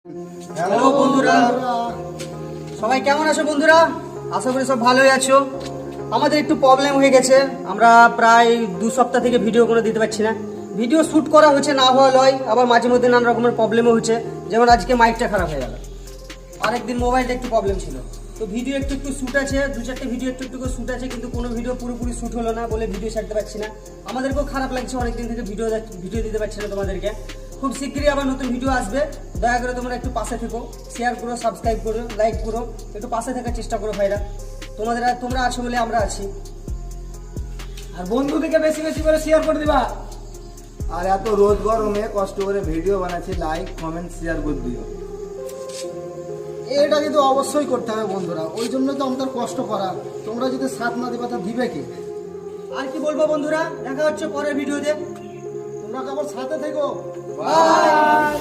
Hello বন্ধুরা, সবাই কেমন আছো বন্ধুরা? আশা করি সব ভালোই আছো। আমাদের একটু প্রবলেম হয়ে গেছে, আমরা প্রায় 2 সপ্তাহ থেকে ভিডিও কোনো দিতে পারছি না। ভিডিও শ্যুট করা হচ্ছে, না হওয়া লয়, আবার মাঝে মধ্যে নানা রকমের প্রবলেমও হচ্ছে। যেমন আজকে মাইকটা খারাপ হয়ে গেল, আরেকদিন মোবাইলটা একটু প্রবলেম ছিল। তো ভিডিও একটু শ্যুট আছে, 2-4টে ভিডিও একটু করে শ্যুট আছে, কিন্তু কোনো ভিডিও পুরোপুরি শ্যুট হলো না বলে ভিডিও ছাড়তে পারছি না। আমাদেরকেও খারাপ লাগছে, অনেকদিন থেকে ভিডিও দিতে পারছি না তোমাদেরকে। খুব শীঘ্রই আবার নতুন ভিডিও আসবে, দয়া করে তোমরা একটু পাশে থেকো, শেয়ার করো, সাবস্ক্রাইব করো, লাইক করো, একটু পাশে থাকার চেষ্টা করো ভাইরা। তোমরা আছো বলে আমরা আছি। আর বন্ধুদেরকে বেশি বেশি করে শেয়ার করে দিবা। আর এত রোদ গরমে কষ্ট করে ভিডিও বানাচ্ছি, লাইক কমেন্ট শেয়ার করে দিও। এটা কিন্তু অবশ্যই করতে হবে বন্ধুরা, ওই জন্য তো আমাদের কষ্ট করা। তোমরা যদি সাথ না দিবা তা দিবে কে? আর কি বলবো বন্ধুরা, দেখা হচ্ছে পরের ভিডিওতে। তোমরা কেবল সাথে থেকো। বাই।